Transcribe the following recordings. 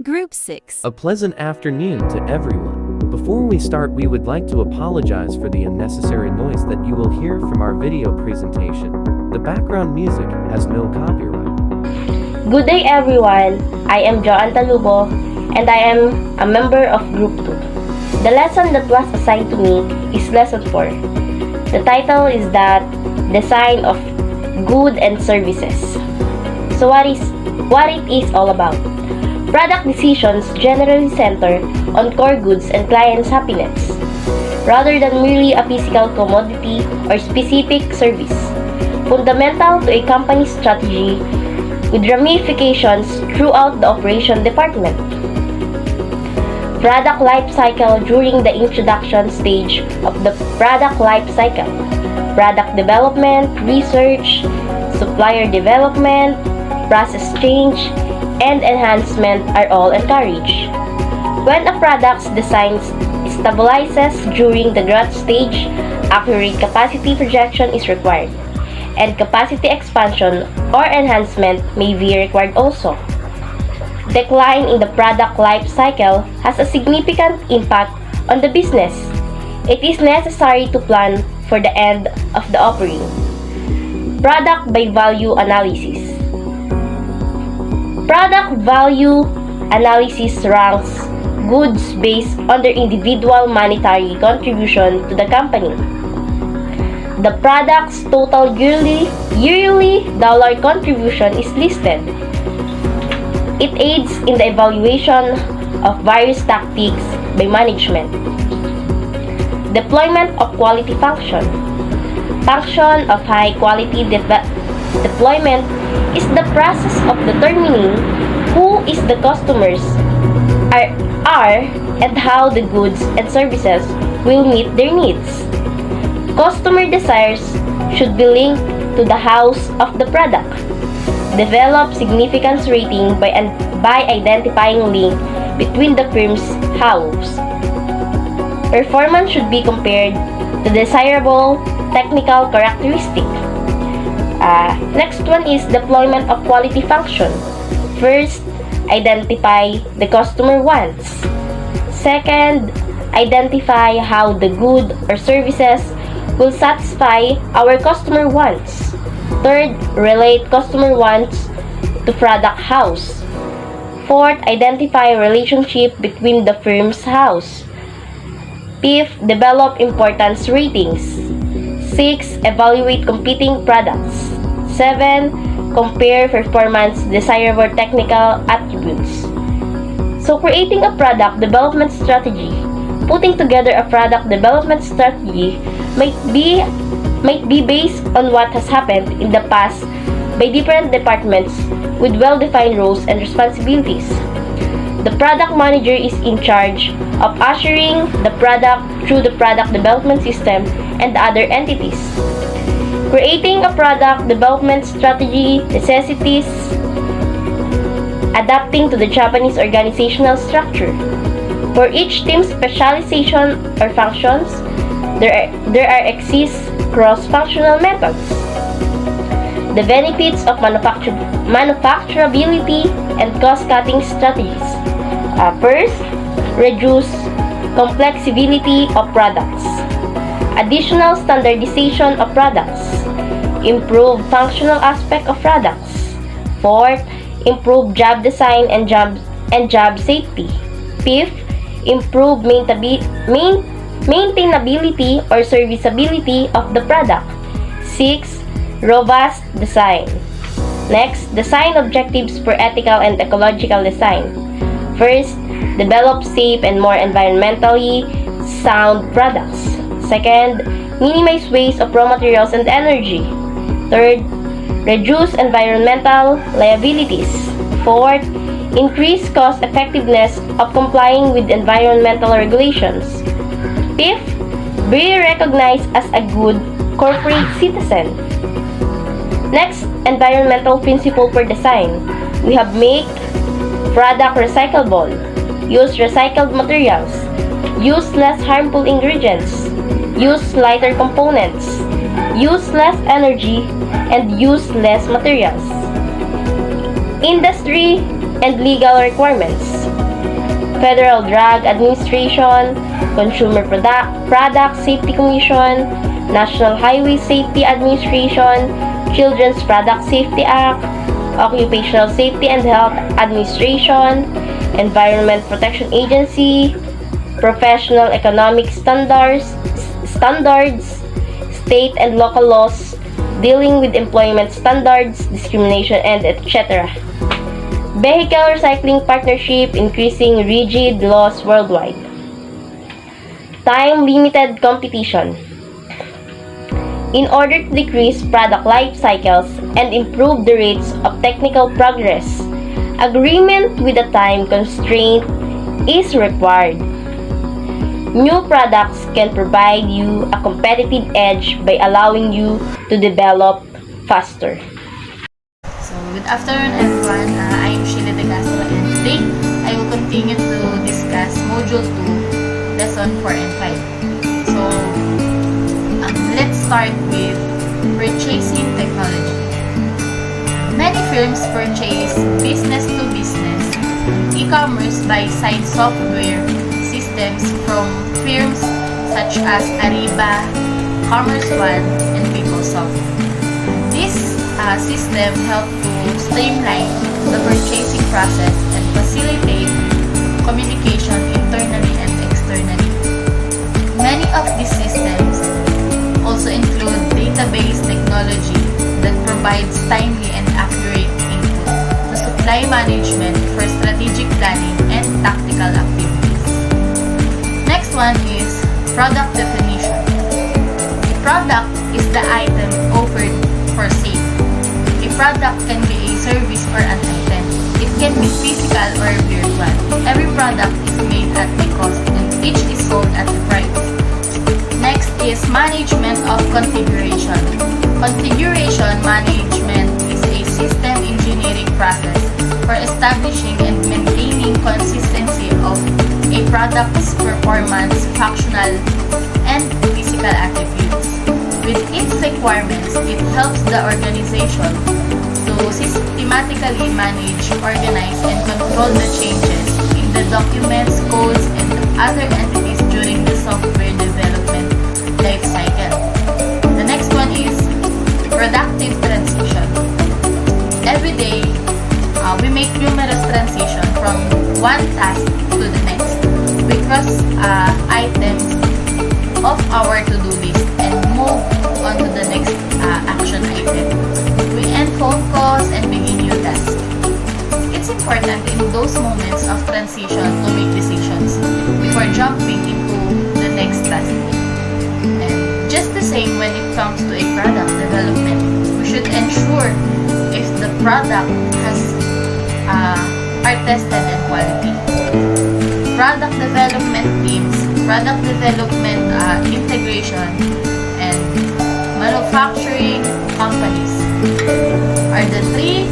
Group 6. A pleasant afternoon to everyone. Before we start, we would like to apologize for the unnecessary noise that you will hear from our video presentation. The background music has no copyright. Good day everyone, I am Joan TALUBO and I am a member of Group 2. The lesson that was assigned to me is Lesson 4. The title is that Design of Goods and Services. So what it is all about? Product decisions generally center on core goods and clients' happiness, rather than merely a physical commodity or specific service. Fundamental to a company's strategy with ramifications throughout the operation department. Product life cycle during the introduction stage of the product life cycle. Product development, research, supplier development, process change, and enhancement are all encouraged. When a product's design stabilizes during the growth stage, accurate capacity projection is required, and capacity expansion or enhancement may be required also. Decline in the product life cycle has a significant impact on the business. It is necessary to plan for the end of the offering. Product by value analysis. Product value analysis ranks goods based on their individual monetary contribution to the company. The product's total yearly dollar contribution is listed. It aids in the evaluation of various tactics by management. Deployment of quality function. Function of high quality deployment is the process of determining who is the customers are and how the goods and services will meet their needs. Customer desires should be linked to the house of the product. Develop significance rating by identifying link between the firm's house. Performance should be compared to desirable technical characteristic. Next one is deployment of quality function. First, identify the customer wants. Second, identify how the good or services will satisfy our customer wants. Third, relate customer wants to product house. Fourth, identify relationship between the firm's house. Fifth, develop importance ratings. 6. Evaluate competing products. 7. Compare performance desirable technical attributes. So creating a product development strategy. Putting together a product development strategy might be based on what has happened in the past by different departments with well-defined roles and responsibilities. The product manager is in charge of ushering the product through the product development system and other entities. Creating a product development strategy necessitates adapting to the Japanese organizational structure. For each team's specialization or functions, there exist cross-functional methods. The benefits of manufacturability and cost-cutting strategies. First, reduce complexity of products. Additional standardization of products. Improve functional aspect of products. Fourth, improve job design and job safety. Fifth, improve maintainability or serviceability of the product. 6. Robust design. Next, design objectives for ethical and ecological design. First, develop safe and more environmentally sound products. Second, minimize waste of raw materials and energy. Third, reduce environmental liabilities. Fourth, increase cost effectiveness of complying with environmental regulations. Fifth, be recognized as a good corporate citizen. Next, environmental principle for design. We have make product recyclable, use recycled materials, use less harmful ingredients, use lighter components, use less energy, and use less materials. Industry and legal requirements. Federal Drug Administration, Consumer Product Safety Commission, National Highway Safety Administration, Children's Product Safety Act, Occupational Safety and Health Administration, Environment Protection Agency, Professional Economic Standards, state and local laws dealing with employment standards, discrimination, and etc. Vehicle Recycling Partnership increasing rigid laws worldwide. Time-limited competition. In order to decrease product life cycles and improve the rates of technical progress, agreement with a time constraint is required. New products can provide you a competitive edge by allowing you to develop faster. So, good afternoon everyone. I am Shaina Mae and today I will continue to discuss Module 2, Lesson 4 and 5. So, let's start with purchasing technology. Many firms purchase business-to-business e-commerce by side software systems from firms such as Ericka, Commerce One, and PeopleSoft. This system helps to streamline the purchasing process and facilitate communication internally and externally. Many of these systems also include database technology that provides timely and accurate input to supply management for strategic planning and tactical activities. Next one is product definition. A product is the item offered for sale. A product can be a service or an item. It can be physical or virtual. Every product is made at a cost and each is sold at a price. Next is management of configuration. Configuration management is a system engineering process for establishing and maintaining consistency of a product's performance, functional, and physical attributes. With its requirements, it helps the organization to systematically manage, organize, and control the changes in the documents, codes, and other entities during the software development life cycle. The next one is productive transition. Every day, we make numerous transitions from one task to the next. We cross items of our to-do list and move on to the next action item. We end phone calls and begin new tasks. It's important in those moments of transition to make decisions before jumping into the next task. And just the same when it comes to a product development, we should ensure if the product are tested and quality. Product development teams, product development integration, and manufacturing companies are the three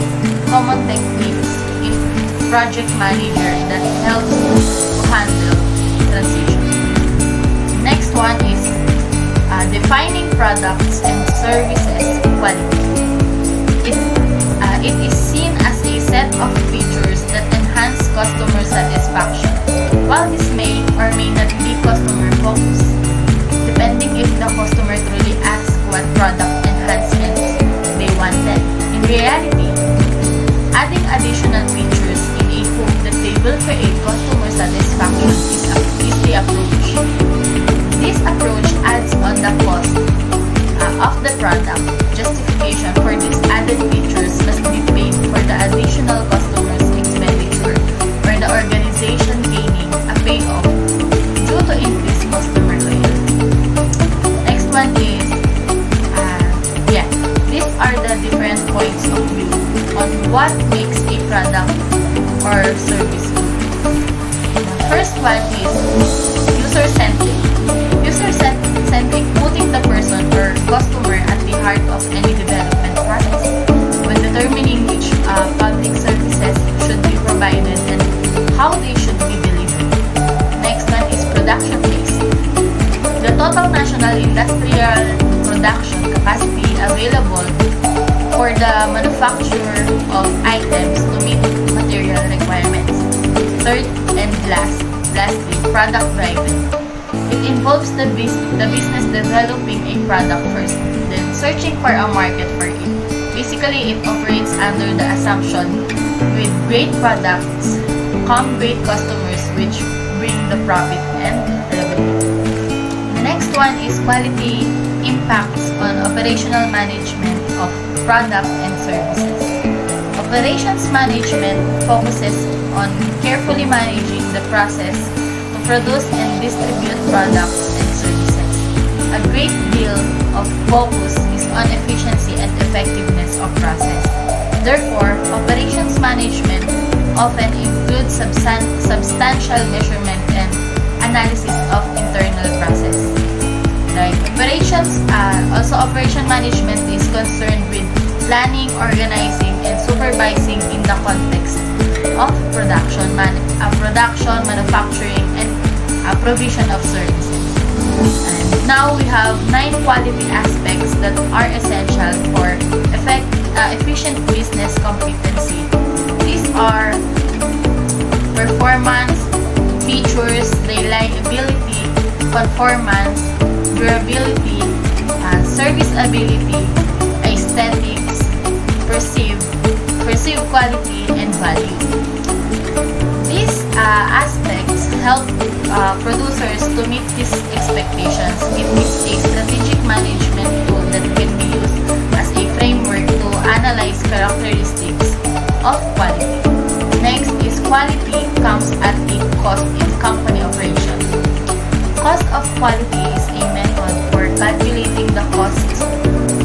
common techniques in project manager that helps to handle transition. Next one is defining products and services quality. It is seen as a set of features that enhance customer satisfaction. While this may or may not be customer focused, depending if the customer truly asks what product enhancements they wanted. In reality, adding additional features in a hope that they will create customer satisfaction is the approach. This approach adds on the cost of the product. Justification for these added features must be paid for the additional customer's expenditure or the organization gaining a payoff due to increased customer loyalty. Next one is, these are the different points of view on what makes a product or service good. The first one is user-centric. User-centric, putting the person or customer at the heart of any development process when determining which public services should be provided and how they should be delivered. Next one is production-based. The total national industrial production capacity available for the manufacture of items to meet material requirements. third and lastly, product-driven. It involves the business developing a product first, then searching for a market for it. Basically, it operates under the assumption with great products come great customers which bring the profit and revenue. The next one is quality impacts on operational management of product and services. Operations management focuses on carefully managing the process to produce and distribute products and services. A great deal of focus is on efficiency and effectiveness of process. Therefore, operations management often includes substantial measurement and analysis of internal process. Like operation management is concerned with planning, organizing, and supervising in the context of production, manufacturing, and provision of services. And now we have 9 quality aspects that are essential for efficient business competency. These are performance, features, reliability, conformance, durability, serviceability, aesthetics, perceived quality, and value. These aspects help producers to meet these expectations. It is a strategic management tool that can be used as a framework to analyze characteristics of quality. Next is quality comes at a cost in company operation. Cost of quality is a method for calculating the costs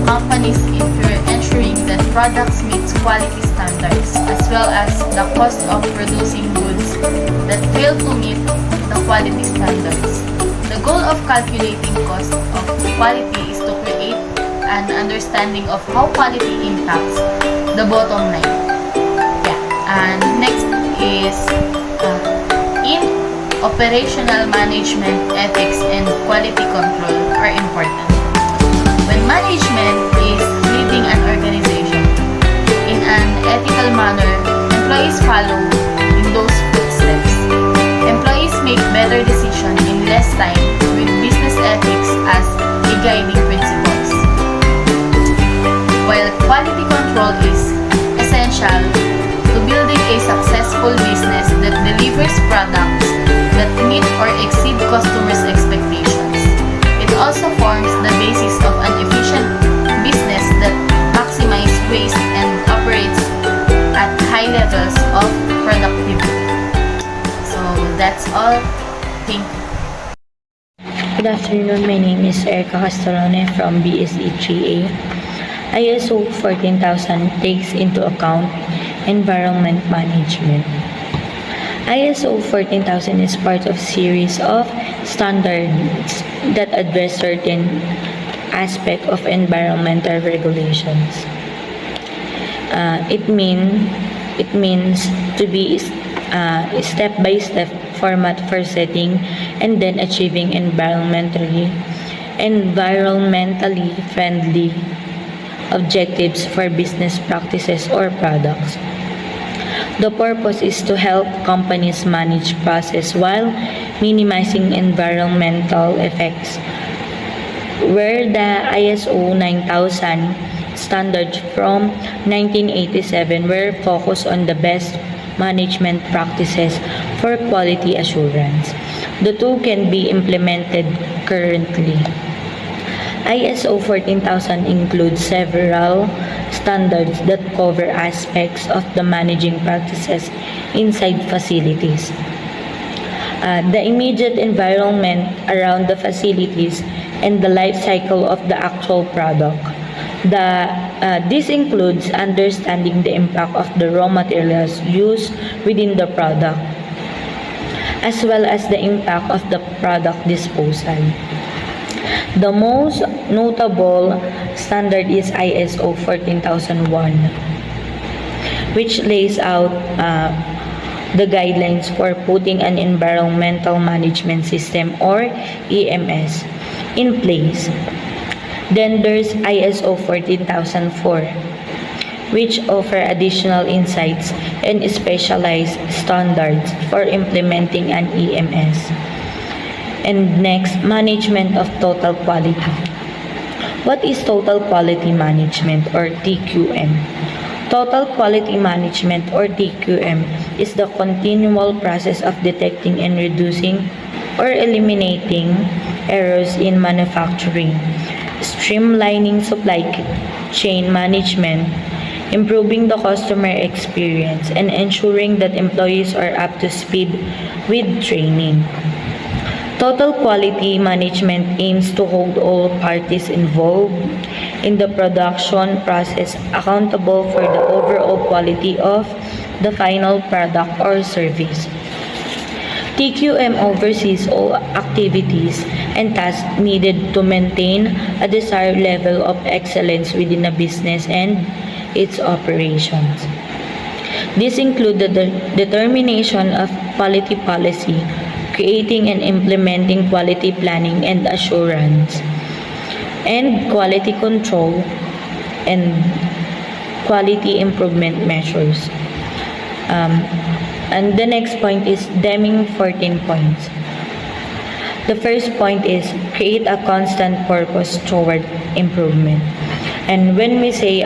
companies incur ensuring that products meet quality standards, as well as the cost of producing goods that fail to meet the quality standards. The goal of calculating cost of quality is to create an understanding of how quality impacts the bottom line. And next is in operational management, ethics and quality control are important. When management is leading an organization in an ethical manner, employees follow in those footsteps. Employees make better decisions in less time with business ethics as a guiding principles. While quality control is essential to building a successful business that delivers products that meet or exceed customers' expectations, it also forms the basis of an efficient business that maximizes waste and operates at high levels of productivity. So that's all. Thank you. Good afternoon, my name is Ericka from BSE 3A. ISO 14000 takes into account environment management. ISO 14000 is part of a series of standards that address certain aspects of environmental regulations. It means to be step-by-step format for setting and then achieving environmentally friendly objectives for business practices or products. The purpose is to help companies manage process while minimizing environmental effects. Where the ISO 9000 standards from 1987 were focused on the best management practices for quality assurance. The two can be implemented currently. ISO 14000 includes several standards that cover aspects of the managing practices inside facilities. The immediate environment around the facilities and the life cycle of the actual product. This includes understanding the impact of the raw materials used within the product, as well as the impact of the product disposal. The most notable standard is ISO 14001, which lays out the guidelines for putting an environmental management system or EMS in place. Then there's ISO 14004, which offer additional insights and specialized standards for implementing an EMS. And next, management of total quality. What is total quality management or TQM? Total quality management or TQM is the continual process of detecting and reducing or eliminating errors in manufacturing, streamlining supply chain management, improving the customer experience, and ensuring that employees are up to speed with training. Total quality management aims to hold all parties involved in the production process accountable for the overall quality of the final product or service. TQM oversees all activities and tasks needed to maintain a desired level of excellence within a business and its operations. These include the determination of quality policy, creating and implementing quality planning and assurance, and quality control and quality improvement measures. And the next point is Deming 14 points. The first point is create a constant purpose toward improvement. And when we say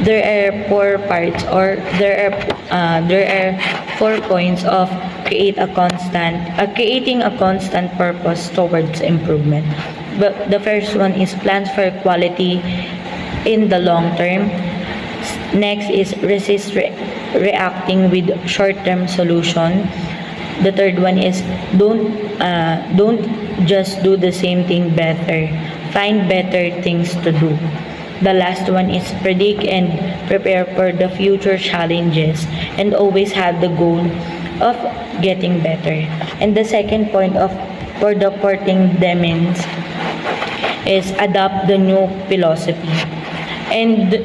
there are four parts or there are 4 points of creating a constant purpose towards improvement. But the first one is plans for quality in the long term. Next is resist reacting with short-term solution. The third one is don't just do the same thing better. Find better things to do. The last one is predict and prepare for the future challenges and always have the goal of getting better. And the second point for the 14 demons is adopt the new philosophy. And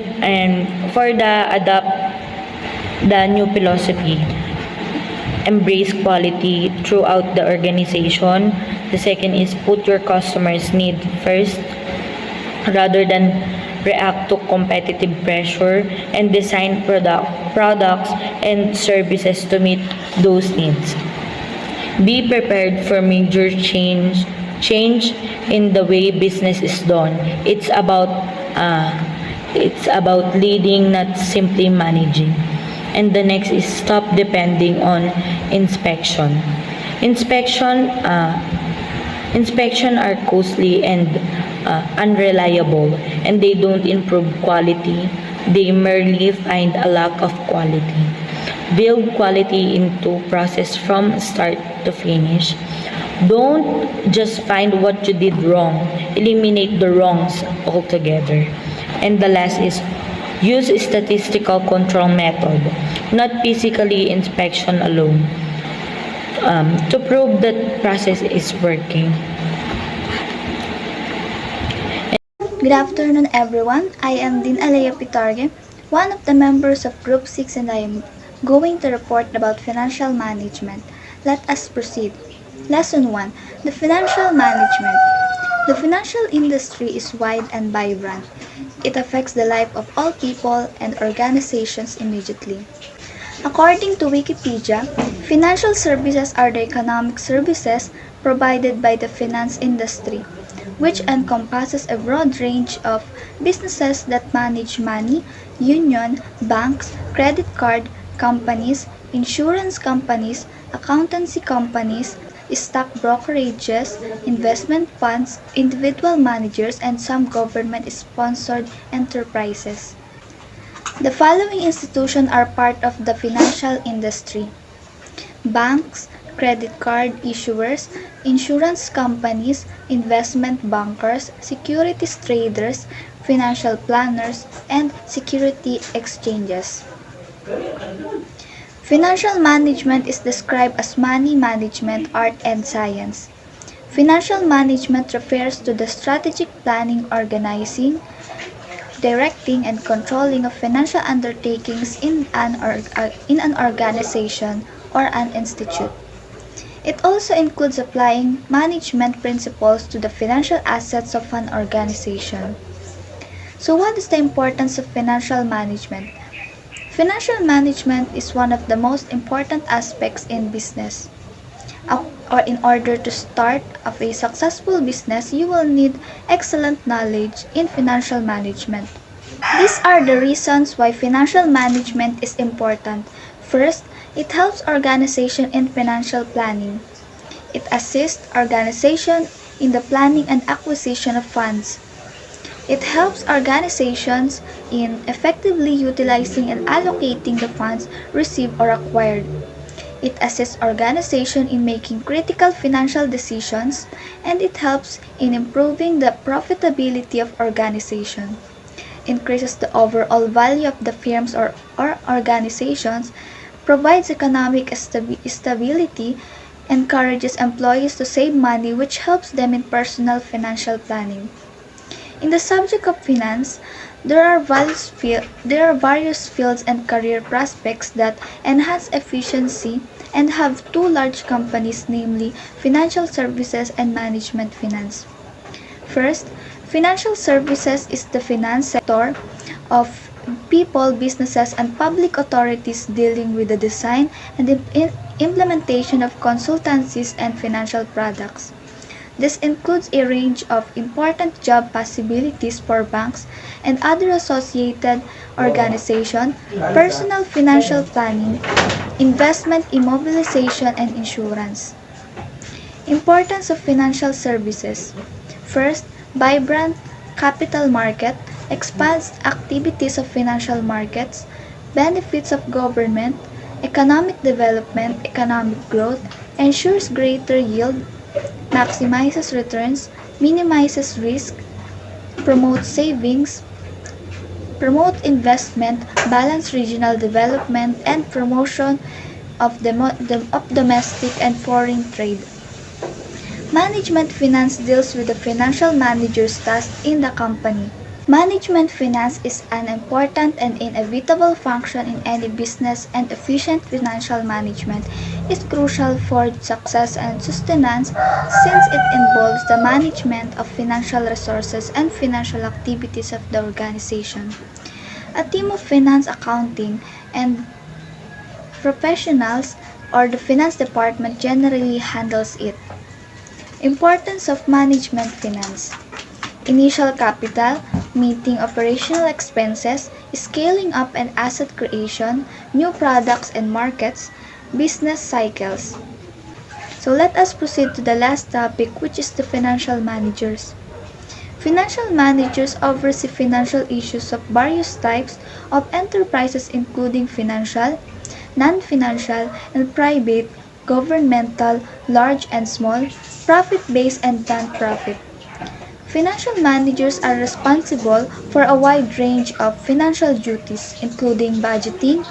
for the adopt the new philosophy, embrace quality throughout the organization. The second is put your customers' need first rather than react to competitive pressure, and design products and services to meet those needs. Be prepared for major change in the way business is done. It's about leading, not simply managing. And the next is stop depending on inspection. Inspection are costly and unreliable, and they don't improve quality. They merely find a lack of quality. Build quality into process from start to finish. Don't just find what you did wrong. Eliminate the wrongs altogether. And the last is use statistical control method, not physically inspection alone, to prove that process is working. Good afternoon, everyone. I am Dean Aleah PITARGUE, one of the members of Group 6, and I am going to report about financial management. Let us proceed. Lesson 1. The financial management. The financial industry is wide and vibrant. It affects the life of all people and organizations immediately. According to Wikipedia, financial services are the economic services provided by the finance industry, which encompasses a broad range of businesses that manage money, union, banks, credit card companies, insurance companies, accountancy companies, stock brokerages, investment funds, individual managers, and some government-sponsored enterprises. The following institutions are part of the financial industry: banks, credit card issuers, insurance companies, investment bankers, securities traders, financial planners, and security exchanges. Financial management is described as money management, art, and science. Financial management refers to the strategic planning, organizing, directing, and controlling of financial undertakings in an organization or an institute. It also includes applying management principles to the financial assets of an organization. So what is the importance of financial management? Financial management is one of the most important aspects in business. Or in order to start up a successful business, you will need excellent knowledge in financial management. These are the reasons why financial management is important. First, it helps organization in financial planning. It assists organization in the planning and acquisition of funds. It helps organizations in effectively utilizing and allocating the funds received or acquired. It assists organization in making critical financial decisions, and it helps in improving the profitability of organization. Increases the overall value of the firms or organizations, provides economic stability, encourages employees to save money, which helps them in personal financial planning. In the subject of finance, there are various fields and career prospects that enhance efficiency and have two large companies, namely financial services and management finance. First, financial services is the finance sector of people, businesses, and public authorities dealing with the design and implementation of consultancies and financial products. This includes a range of important job possibilities for banks and other associated organizations, personal financial planning, investment, immobilization, and insurance. Importance of financial services. First, vibrant capital market expands activities of financial markets, benefits of government, economic development, economic growth, ensures greater yield, maximizes returns, minimizes risk, promotes savings, promote investment, balance regional development, and promotion of domestic and foreign trade. Management finance deals with the financial manager's tasks in the company. Management finance is an important and inevitable function in any business, and efficient financial management is crucial for success and sustenance since it involves the management of financial resources and financial activities of the organization. A team of finance, accounting, and professionals or the finance department generally handles it. Importance of management finance. Initial capital, meeting operational expenses, scaling up and asset creation, new products and markets, business cycles. So let us proceed to the last topic, which is the financial managers. Financial managers oversee financial issues of various types of enterprises including financial, non-financial, and private, governmental, large and small, profit-based and non-profit. Financial managers are responsible for a wide range of financial duties, including budgeting,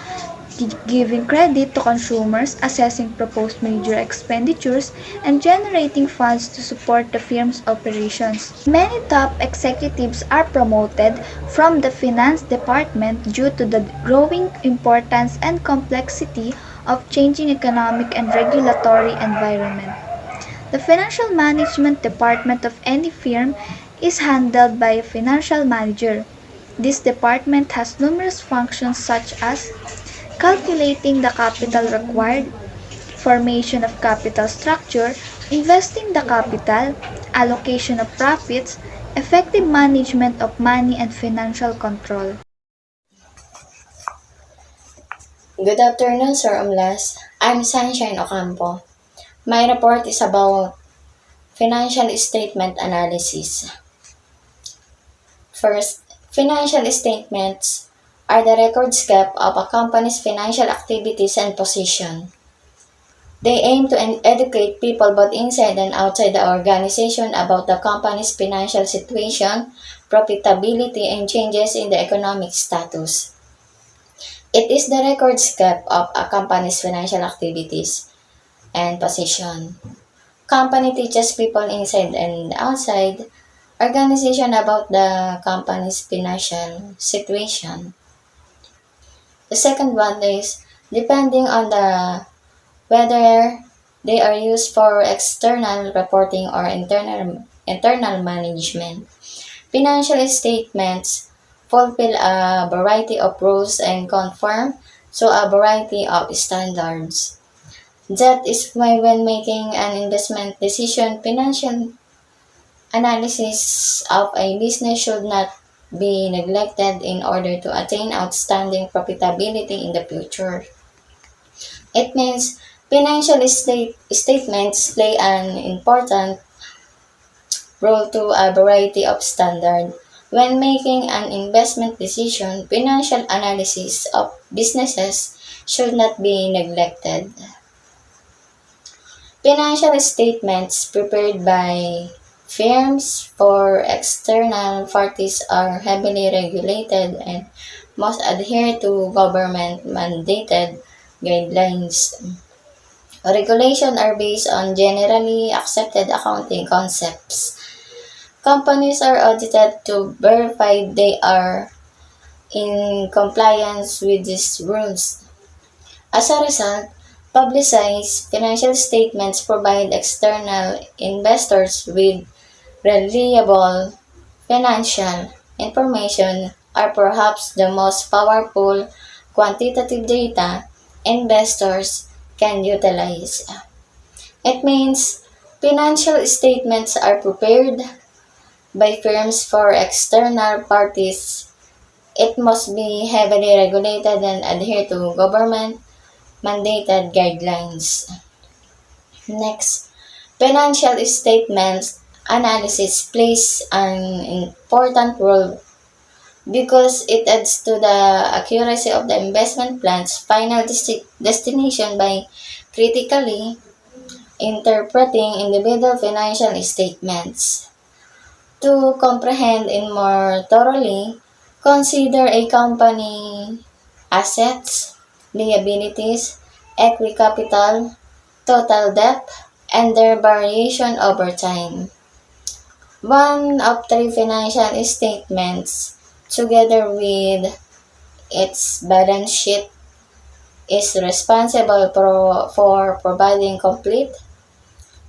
giving credit to consumers, assessing proposed major expenditures, and generating funds to support the firm's operations. Many top executives are promoted from the finance department due to the growing importance and complexity of changing economic and regulatory environment. The financial management department of any firm is handled by a financial manager. This department has numerous functions such as calculating the capital required, formation of capital structure, investing the capital, allocation of profits, effective management of money and financial control. Good afternoon, Sir Umlas. I'm Sunshine Ocampo. My report is about financial statement analysis. First, financial statements are the records kept of a company's financial activities and position. They aim to educate people both inside and outside the organization about the company's financial situation, profitability, and changes in the economic status. It is the records kept of a company's financial activities and position. Company teaches people inside and outside organization about the company's financial situation. The second one is depending on the whether they are used for external reporting or internal management. Financial statements fulfill a variety of rules and conform to a variety of standards. That is why when making an investment decision, financial analysis of a business should not be neglected in order to attain outstanding profitability in the future. It means financial statements play an important role to a variety of standards. When making an investment decision, financial analysis of businesses should not be neglected. Financial statements prepared by firms for external parties are heavily regulated and must adhere to government-mandated guidelines. Regulations are based on generally accepted accounting concepts. Companies are audited to verify they are in compliance with these rules. As a result, publicized financial statements provide external investors with reliable financial information are perhaps the most powerful quantitative data investors can utilize. It means financial statements are prepared by firms for external parties. It must be heavily regulated and adhere to government mandated guidelines. Next, financial statements analysis plays an important role because it adds to the accuracy of the investment plan's final destination by critically interpreting individual financial statements. To comprehend it more thoroughly, consider a company assets, liabilities, equity capital, total debt, and their variation over time. One of three financial statements, together with its balance sheet, is responsible for providing complete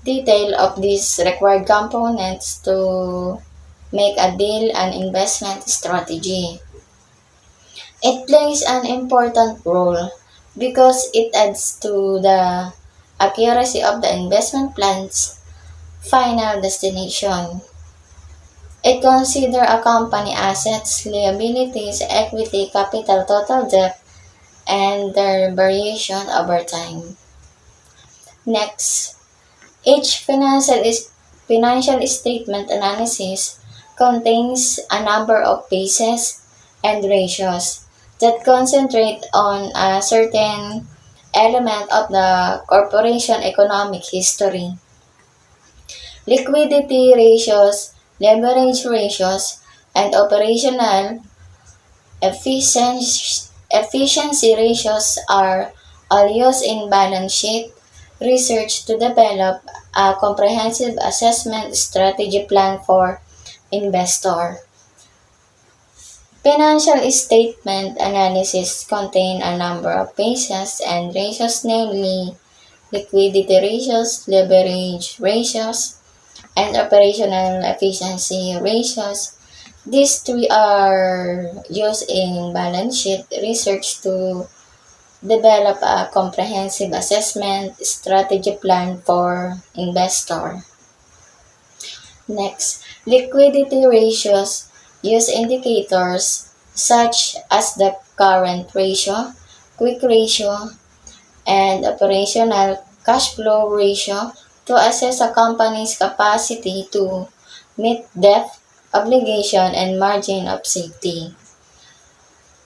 detail of these required components to make a deal an investment strategy. It plays an important role because it adds to the accuracy of the investment plan's final destination. It considers a company assets, liabilities, equity, capital, total debt, and their variation over time. Next, each financial statement analysis contains a number of pieces and ratios that concentrate on a certain element of the corporation economic history. Liquidity ratios, leverage ratios, and operational efficiency ratios are all used in balance sheet research to develop a comprehensive assessment strategy plan for investor. Financial statement analysis contain a number of pieces and ratios, namely liquidity ratios, leverage ratios, and operational efficiency ratios. These three are used in balance sheet research to develop a comprehensive assessment strategy plan for investor. Next, liquidity ratios use indicators such as the current ratio, quick ratio, and operational cash flow ratio to assess a company's capacity to meet debt, obligation, and margin of safety.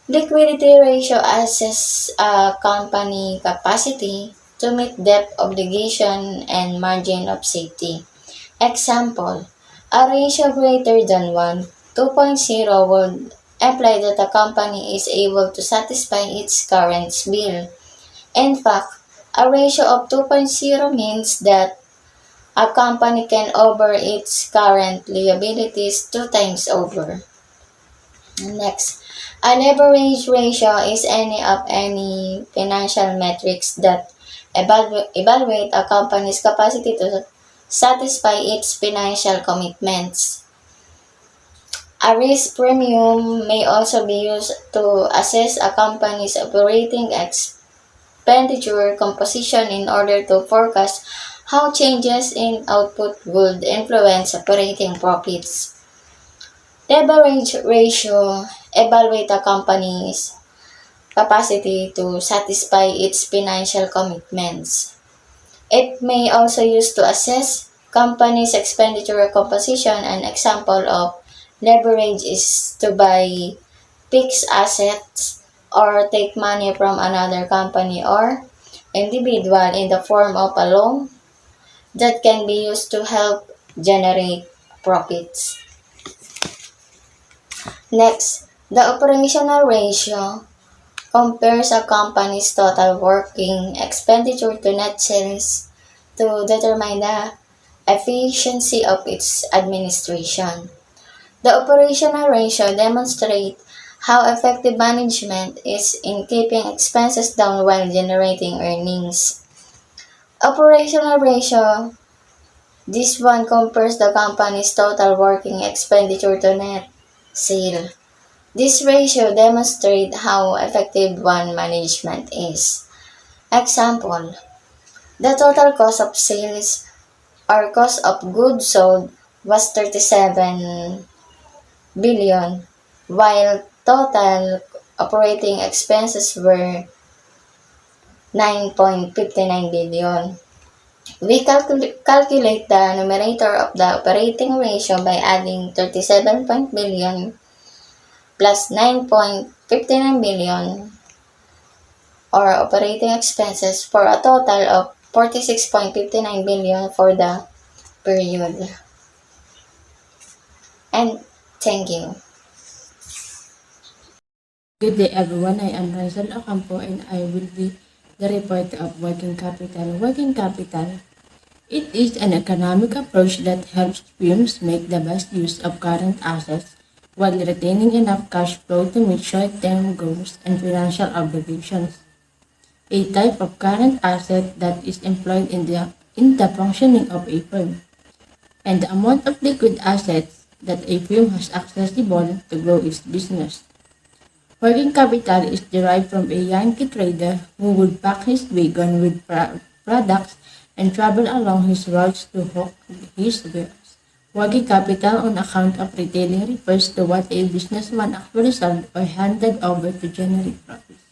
Liquidity ratio assesses a company capacity to meet debt, obligation, and margin of safety. Example, a ratio greater than 1, 2.0 would imply that a company is able to satisfy its current bill. In fact, a ratio of 2.0 means that a company can over its current liabilities 2 times over. Next, a leverage ratio is any financial metrics that evaluate a company's capacity to satisfy its financial commitments. A risk premium may also be used to assess a company's operating expenditure composition in order to forecast how changes in output would influence operating profits. Leverage ratio evaluate a company's capacity to satisfy its financial commitments. It may also used to assess company's expenditure composition. An example of leverage is to buy fixed assets or take money from another company or individual in the form of a loan that can be used to help generate profits. Next, the operational ratio compares a company's total working expenditure to net sales to determine the efficiency of its administration. The operational ratio demonstrates how effective management is in keeping expenses down while generating earnings. Operational ratio, this one compares the company's total working expenditure to net sale. This ratio demonstrates how effective one management is. Example, the total cost of sales or cost of goods sold was 37 billion, while total operating expenses were 9.59 billion. We calculate the numerator of the operating ratio by adding 37 billion plus 9.59 billion or operating expenses for a total of 46.59 billion for the period. And thank you. Good day everyone, I am Rhensel OCAMPO and I will be the reporter of working capital. Working capital, it is an economic approach that helps firms make the best use of current assets while retaining enough cash flow to meet short-term goals and financial obligations. A type of current asset that is employed in the functioning of a firm, and the amount of liquid assets that a firm has accessible to grow its business. Working capital is derived from a Yankee trader who would pack his wagon with products and travel along his routes to hawk his wares. Working capital on account of retailing refers to what a businessman actually sold or handed over to generate profits.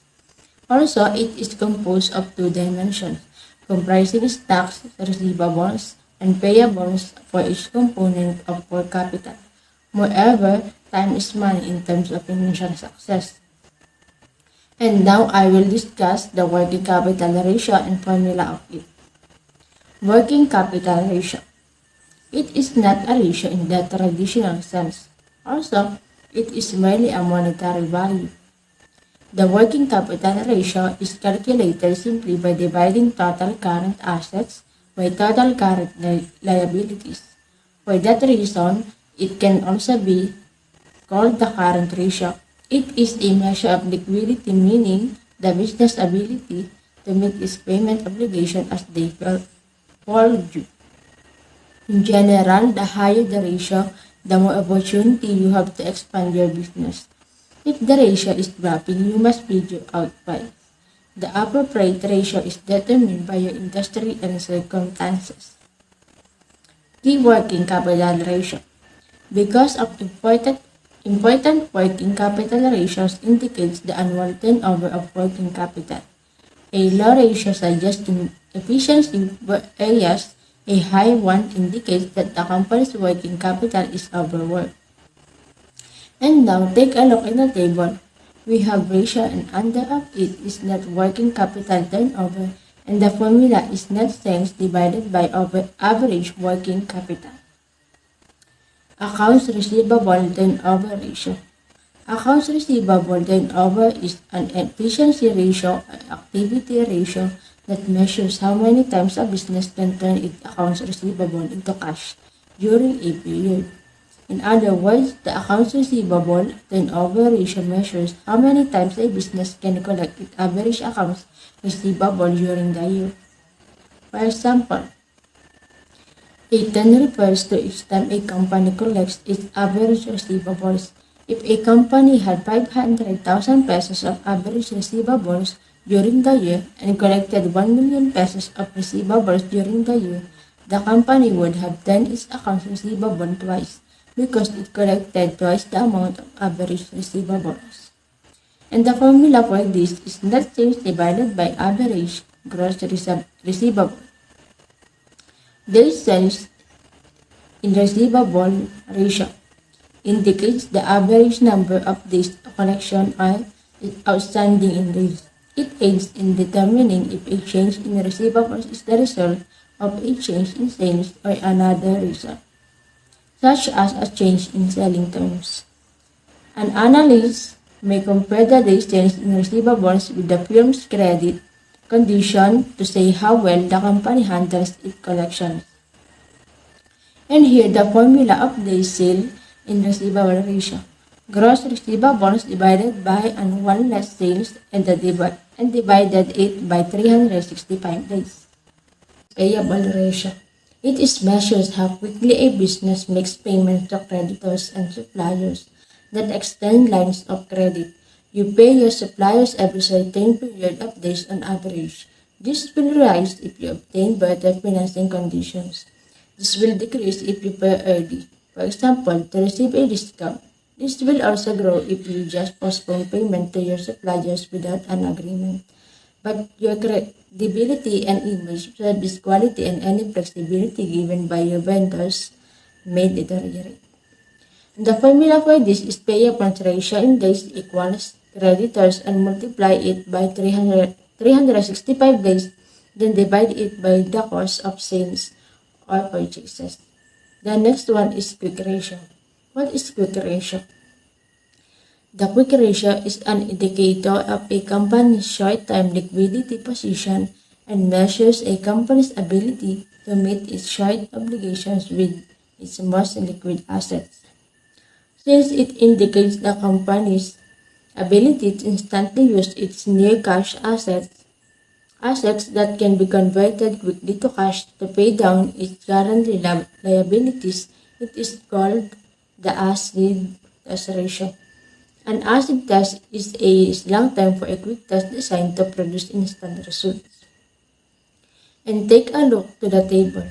Also, it is composed of two dimensions, comprising stocks, receivables, and payables for each component of working capital. Moreover, time is money in terms of financial success. And now I will discuss the working capital ratio and formula of it. Working capital ratio. It is not a ratio in the traditional sense. Also, it is merely a monetary value. The working capital ratio is calculated simply by dividing total current assets by total current liabilities. For that reason, it can also be called the current ratio. It is a measure of liquidity, meaning the business ability to meet its payment obligation as they fall due. In general, the higher the ratio, the more opportunity you have to expand your business. If the ratio is dropping, you must figure out why. The appropriate ratio is determined by your industry and circumstances. The working capital ratio. Because of important working capital ratios indicates the annual turnover of working capital. A low ratio suggests efficiency, whereas a high one indicates that the company's working capital is overworked. And now take a look in the table. We have ratio and under of it is net working capital turnover and the formula is net sales divided by average working capital. Accounts receivable turnover ratio. Accounts receivable turnover is an efficiency ratio or activity ratio that measures how many times a business can turn its accounts receivable into cash during a period. In other words, the accounts receivable turnover ratio measures how many times a business can collect its average accounts receivable during the year. For example, A 10 refers to each time a company collects its average receivables. If a company had 500,000 pesos of average receivables during the year and collected 1 million pesos of receivables during the year, the company would have turned its accounts receivable twice because it collected twice the amount of average receivables. And the formula for this is net sales divided by average gross receivable. Days sales in receivable ratio indicates the average number of days a collection are outstanding in days. It aids in determining if a change in receivables is the result of a change in sales or another reason, such as a change in selling terms. An analyst may compare the days sales in receivables with the firm's credit condition to say how well the company handles its collections. And here the formula of days sale in receivable ratio. Gross receivables divided by and 1 less sales and divided it by 365 days. Payable ratio. It is measures how quickly a business makes payments to creditors and suppliers that extend lines of credit. You pay your suppliers every certain period of days on average. This will rise if you obtain better financing conditions. This will decrease if you pay early, for example, to receive a discount. This will also grow if you just postpone payment to your suppliers without an agreement. But your credibility and image, service quality, and any flexibility given by your vendors may deteriorate. The formula for this is payable ratio in days equals creditors and multiply it by 365 days, then divide it by the cost of sales or purchases. The next one is quick ratio. What is quick ratio? The quick ratio is an indicator of a company's short-term liquidity position and measures a company's ability to meet its short obligations with its most liquid assets. Since it indicates the company's ability to instantly use its near cash assets that can be converted quickly to cash to pay down its current liabilities, it is called the acid test ratio. An acid test is a slang term for a quick test designed to produce instant results. And take a look to the table.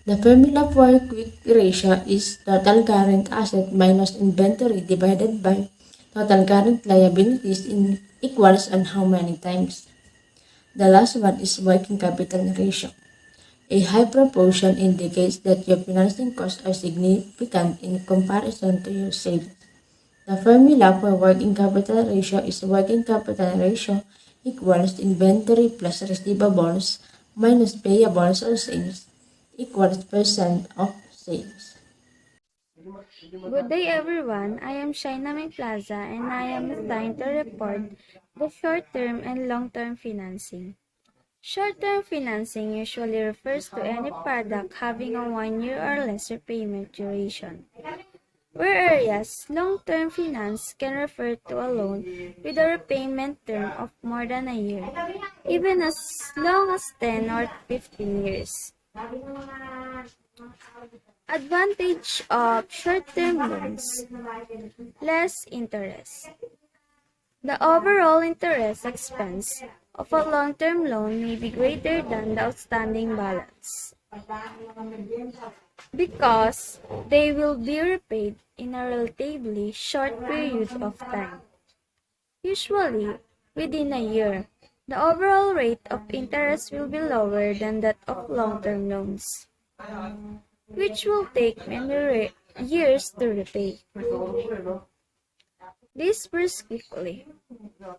The formula for quick ratio is total current asset minus inventory divided by total current liabilities in equals and how many times. The last one is working capital ratio. A high proportion indicates that your financing costs are significant in comparison to your sales. The formula for working capital ratio is working capital ratio equals inventory plus receivables minus payables or sales equals percent of sales. Good day everyone, I am Shaina Mae PLAZA and I am assigned to report the short-term and long-term financing. Short-term financing usually refers to any product having a 1 year or less repayment duration. Whereas long-term finance can refer to a loan with a repayment term of more than a year, even as long as 10 or 15 years. Advantage of short-term loans: less interest. The overall interest expense of a long-term loan may be greater than the outstanding balance because they will be repaid in a relatively short period of time, usually within a year. The overall rate of interest will be lower than that of long-term loans, which will take many years to repay. Disperse quickly.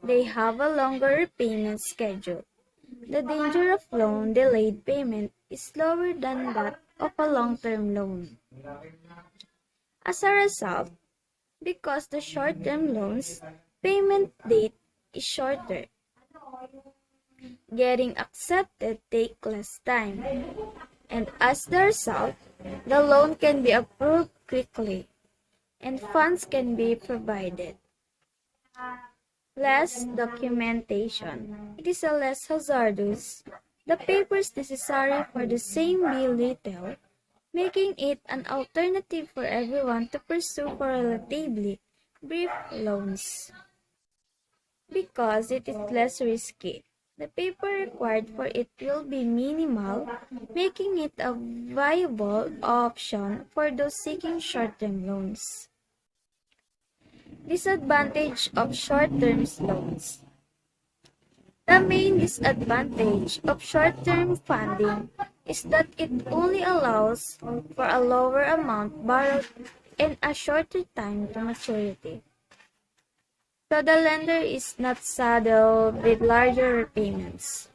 They have a longer repayment schedule. The danger of loan delayed payment is lower than that of a long-term loan. As a result, because the short-term loans payment date is shorter, getting accepted takes less time, and as the result, the loan can be approved quickly and funds can be provided. Less documentation. It is a less hazardous. The papers necessary for the same bill detail making it an alternative for everyone to pursue for relatively brief loans. Because it is less risky, the paper required for it will be minimal, making it a viable option for those seeking short-term loans. Disadvantage of short-term loans. The main disadvantage of short-term funding is that it only allows for a lower amount borrowed and a shorter time to maturity. So the lender is not saddled with larger repayments.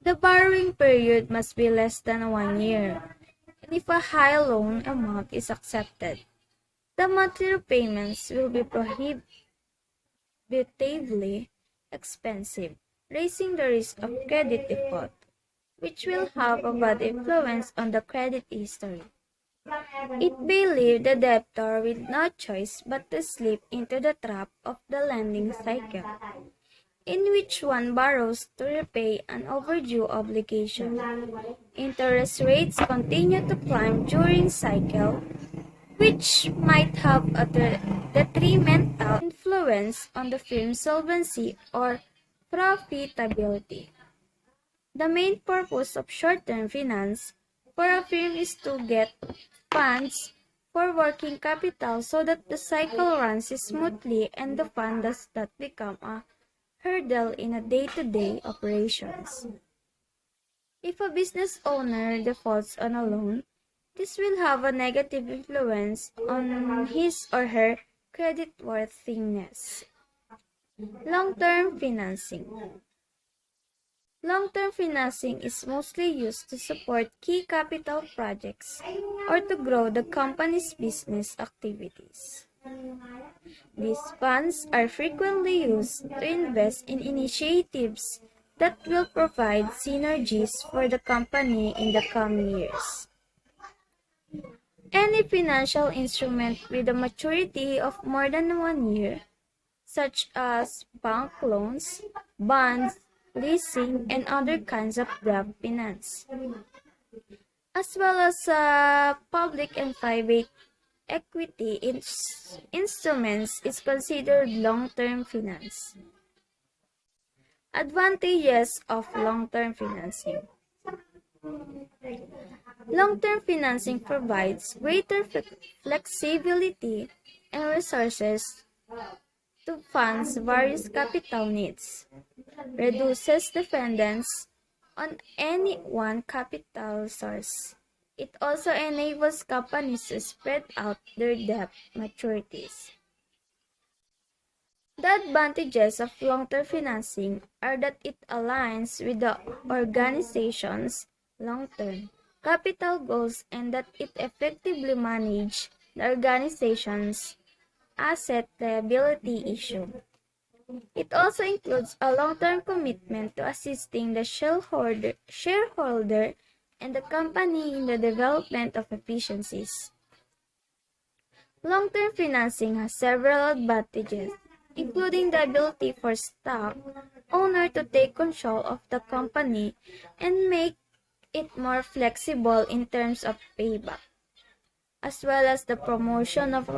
The borrowing period must be less than 1 year, and if a high loan amount is accepted, the monthly repayments will be prohibitively expensive, raising the risk of credit default, which will have a bad influence on the credit history. It may leave the debtor with no choice but to slip into the trap of the lending cycle, in which one borrows to repay an overdue obligation. Interest rates continue to climb during cycle, which might have a detrimental influence on the firm's solvency or profitability. The main purpose of short-term finance for a firm is to get funds for working capital so that the cycle runs smoothly and the fund does not become a hurdle in a day-to-day operations. If a business owner defaults on a loan, this will have a negative influence on his or her creditworthiness. Long-term financing. Long-term financing is mostly used to support key capital projects or to grow the company's business activities. These funds are frequently used to invest in initiatives that will provide synergies for the company in the coming years. Any financial instrument with a maturity of more than 1 year, such as bank loans, bonds, leasing, and other kinds of debt finance, as well as public and private equity instruments is considered long-term finance. Advantages of long-term financing. Long-term financing provides greater flexibility and resources to fund various capital needs, reduces dependence on any one capital source. It also enables companies to spread out their debt maturities. The advantages of long-term financing are that it aligns with the organization's long-term capital goals and that it effectively manages the organization's asset liability issue. It also includes a long-term commitment to assisting the shareholder and the company in the development of efficiencies. Long-term financing has several advantages, including the ability for stock owner to take control of the company and make it more flexible in terms of payback, as well as the promotion of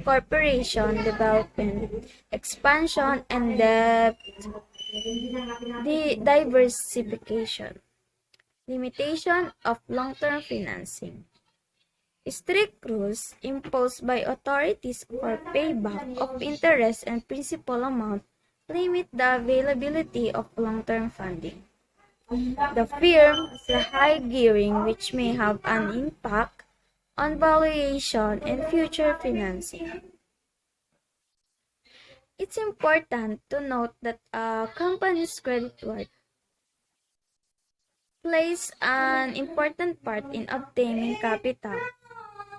corporation development, expansion, and debt diversification. Limitation of long-term financing. Strict rules imposed by authorities for payback of interest and principal amount limit the availability of long-term funding. The firm has a high gearing which may have an impact on valuation and future financing. It's important to note that a company's credit worth plays an important part in obtaining capital,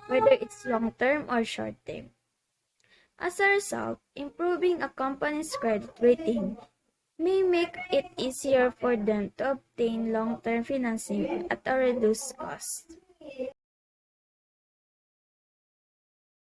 whether it's long-term or short-term. As a result, improving a company's credit rating may make it easier for them to obtain long-term financing at a reduced cost.